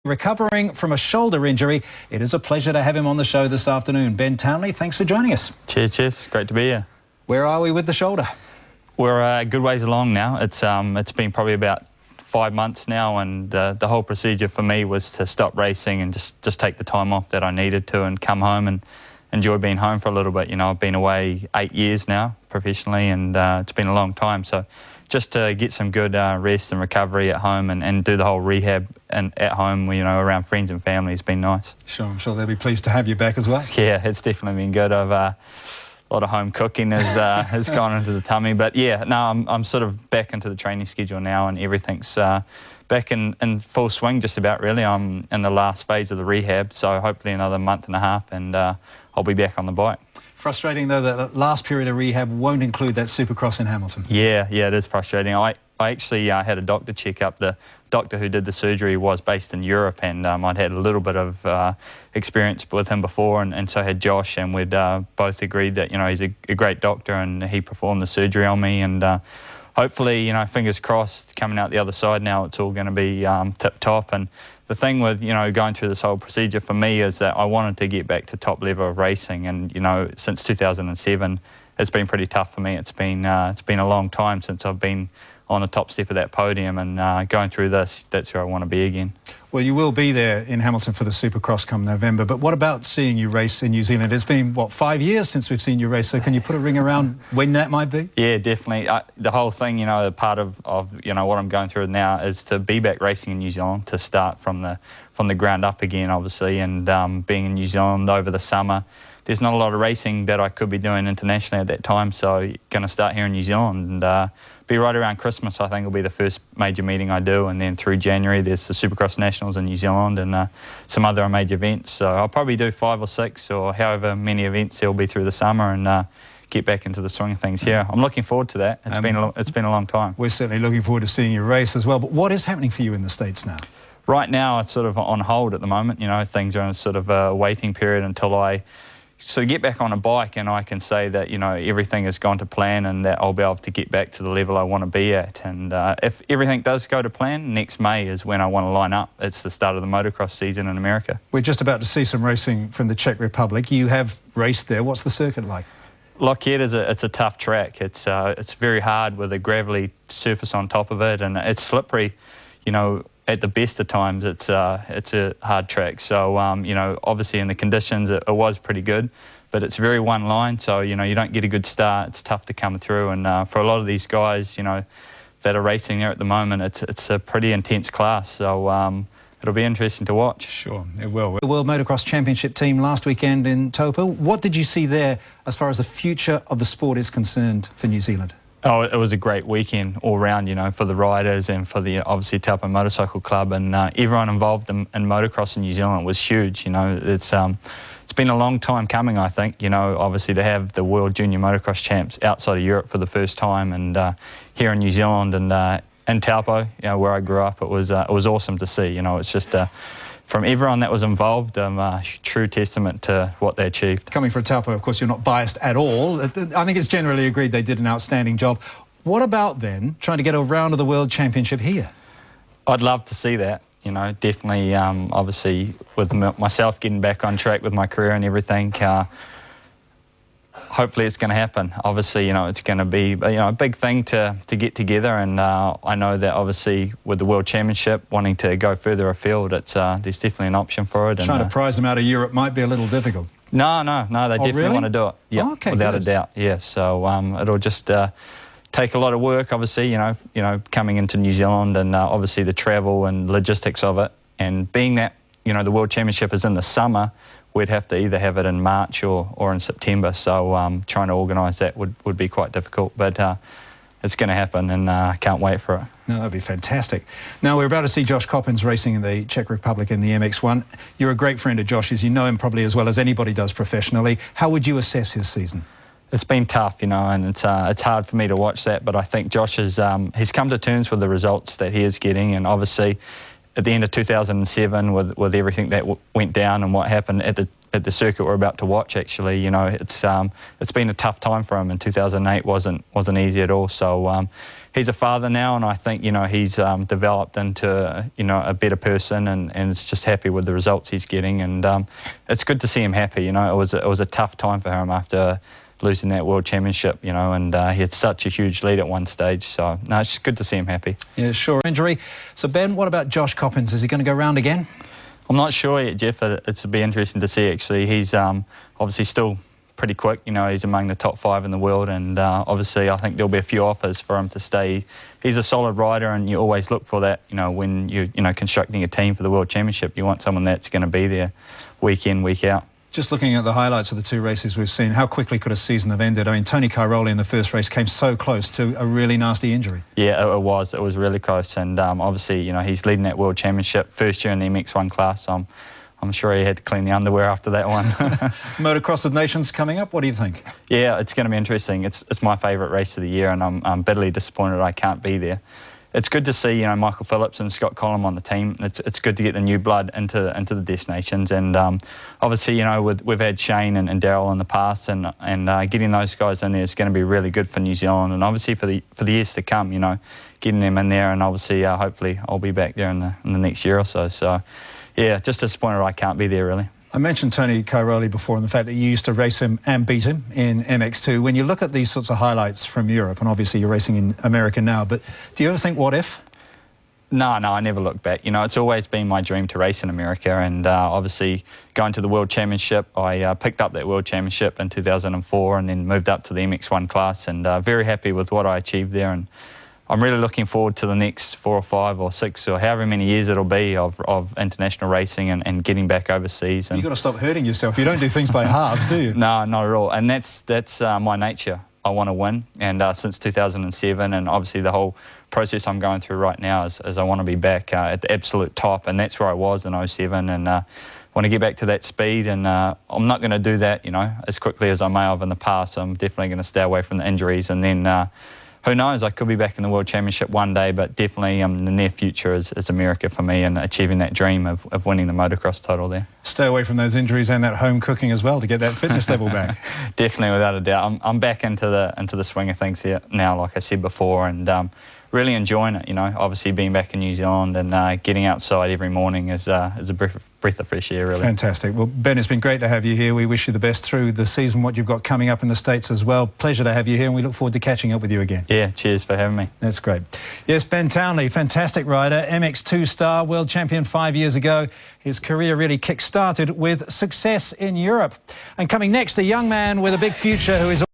Recovering from a shoulder injury, it is a pleasure to have him on the show this afternoon. Ben Townley, thanks for joining us. Cheers, Chief. It's great to be here. Where are we with the shoulder? We're a good ways along now. It's been probably about 5 months now, and the whole procedure for me was to stop racing and just take the time off that I needed to and come home and enjoy being home for a little bit. You know, I've been away 8 years now professionally, and it's been a long time. So just to get some good rest and recovery at home and do the whole rehab and at home, you know, around friends and family has been nice. Sure, I'm sure they'll be pleased to have you back as well. Yeah, it's definitely been good. I've a lot of home cooking has gone into the tummy, but yeah, no, I'm sort of back into the training schedule now, and everything's back in full swing just about, really. I'm in the last phase of the rehab, so hopefully another month and a half, and I'll be back on the bike. Frustrating though that last period of rehab won't include that Supercross in Hamilton. Yeah, it is frustrating. I actually had a doctor check up. The doctor who did the surgery was based in Europe, and I'd had a little bit of experience with him before, and so had Josh, and we'd both agreed that, you know, he's a great doctor, and he performed the surgery on me, and hopefully, you know, fingers crossed, coming out the other side now, it's all going to be tip-top. And the thing with, you know, going through this whole procedure for me is that I wanted to get back to top level of racing, and, you know, since 2007, it's been pretty tough for me. It's been a long time since I've been on the top step of that podium, and going through this, that's where I want to be again. Well, you will be there in Hamilton for the Supercross come November, but what about seeing you race in New Zealand? It's been, what, 5 years since we've seen you race, so can you put a ring around when that might be? Yeah, definitely. The whole thing, you know, part of you know, what I'm going through now is to be back racing in New Zealand, to start from the ground up again, obviously, and being in New Zealand over the summer. There's not a lot of racing that I could be doing internationally at that time, so going to start here in New Zealand, and be right around Christmas. I think will be the first major meeting I do, and then through January there's the Supercross Nationals in New Zealand and some other major events. So I'll probably do 5 or 6 or however many events there'll be through the summer, and get back into the swing of things here. I'm looking forward to that. It's been a long time. We're certainly looking forward to seeing you race as well. But what is happening for you in the States now? Right now it's sort of on hold at the moment. You know, things are in a sort of a waiting period until I get back on a bike, and I can say that, you know, everything has gone to plan, and that I'll be able to get back to the level I want to be at. And if everything does go to plan, next May is when I want to line up. It's the start of the motocross season in America. We're just about to see some racing from the Czech Republic. You have raced there. What's the circuit like? Lockheed it's a tough track. It's very hard with a gravelly surface on top of it, and it's slippery. You know, at the best of times, it's a hard track. So, you know, obviously in the conditions, it was pretty good, but it's very one line. So, you know, you don't get a good start. It's tough to come through. And for a lot of these guys, you know, that are racing there at the moment, it's a pretty intense class. So it'll be interesting to watch. Sure, it will. The World Motocross Championship team last weekend in Taupo. What did you see there as far as the future of the sport is concerned for New Zealand? Oh, it was a great weekend all round, you know, for the riders and for the, obviously, Taupo Motorcycle Club, and everyone involved in motocross in New Zealand was huge. You know, it's been a long time coming, I think, you know, obviously to have the World Junior Motocross Champs outside of Europe for the first time, and here in New Zealand and in Taupo, you know, where I grew up, it was awesome to see. You know, it's just from everyone that was involved, a true testament to what they achieved. Coming from Taupo, of course, you're not biased at all. I think it's generally agreed they did an outstanding job. What about then trying to get a round of the World Championship here? I'd love to see that. You know, definitely, obviously, with myself getting back on track with my career and everything, hopefully it's going to happen. Obviously, you know, it's going to be, you know, a big thing to get together, and I know that obviously with the World Championship wanting to go further afield, there's definitely an option for it. Trying to prize them out of Europe might be a little difficult. No, they definitely really? want to do it. Yeah, okay, without good. a doubt. Yeah, so it'll just take a lot of work, obviously, you know, coming into New Zealand, and obviously the travel and logistics of it, and being that, you know, the World Championship is in the summer, we'd have to either have it in March or in September. So trying to organise that would be quite difficult, but it's going to happen, and I can't wait for it. No, that'd be fantastic. Now, we're about to see Josh Coppins racing in the Czech Republic in the MX1. You're a great friend of Josh's. You know him probably as well as anybody does professionally. How would you assess his season? It's been tough, you know, and it's hard for me to watch that, but I think Josh he's come to terms with the results that he is getting, and obviously at the end of 2007 with everything that went down and what happened at the circuit we're about to watch, actually, you know, it's been a tough time for him, and 2008 wasn't easy at all. So he's a father now, and I think, you know, he's developed into, you know, a better person, and is just happy with the results he's getting, and it's good to see him happy. You know, it was a tough time for him after losing that World Championship, you know, and he had such a huge lead at one stage. So, no, it's just good to see him happy. Yeah, sure. Injury. So, Ben, what about Josh Coppins? Is he going to go round again? I'm not sure yet, Jeff. It'll be interesting to see, actually. He's obviously still pretty quick. You know, he's among the top 5 in the world, and obviously I think there'll be a few offers for him to stay. He's a solid rider, and you always look for that, you know, when you know, constructing a team for the World Championship. You want someone that's going to be there week in, week out. Just looking at the highlights of the 2 races we've seen, how quickly could a season have ended? I mean, Tony Cairoli in the first race came so close to a really nasty injury. Yeah, it was really close, and obviously, you know, he's leading that World Championship, first year in the MX1 class. I'm sure he had to clean the underwear after that one. Motocross of Nations coming up, what do you think? Yeah, it's going to be interesting. It's my favourite race of the year, and I'm bitterly disappointed I can't be there. It's good to see, you know, Michael Phillips and Scott Collum on the team. It's good to get the new blood into the Destinations, and obviously, you know, we've had Shane and Daryl in the past, and getting those guys in there is going to be really good for New Zealand, and obviously for the years to come, you know, getting them in there, and obviously hopefully I'll be back there in the next year or so. So, yeah, just disappointed I can't be there, really. I mentioned Tony Cairoli before, and the fact that you used to race him and beat him in MX2. When you look at these sorts of highlights from Europe, and obviously you're racing in America now, but do you ever think, what if? No, I never look back. You know, it's always been my dream to race in America, and obviously going to the World Championship, I picked up that World Championship in 2004 and then moved up to the MX1 class, and very happy with what I achieved there. And I'm really looking forward to the next 4 or 5 or 6 or however many years it'll be of international racing and getting back overseas. And you've got to stop hurting yourself. You don't do things by halves, do you? No, not at all. And that's my nature. I want to win. And since 2007, and obviously the whole process I'm going through right now is I want to be back at the absolute top. And that's where I was in 07. And want to get back to that speed. And I'm not going to do that, you know, as quickly as I may have in the past. So I'm definitely going to stay away from the injuries. And then who knows, I could be back in the World Championship one day, but definitely the near future is America for me, and achieving that dream of winning the motocross title there. Stay away from those injuries and that home cooking as well to get that fitness level back. Definitely, without a doubt. I'm back into the swing of things here now, like I said before, and really enjoying it. You know, obviously being back in New Zealand and getting outside every morning is a breath of fresh air, really. Fantastic. Well, Ben, it's been great to have you here. We wish you the best through the season, what you've got coming up in the States as well. Pleasure to have you here, and we look forward to catching up with you again. Yeah, cheers for having me. That's great. Yes, Ben Townley, fantastic rider, MX2 star, world champion 5 years ago. His career really kick-started with success in Europe. And coming next, a young man with a big future who is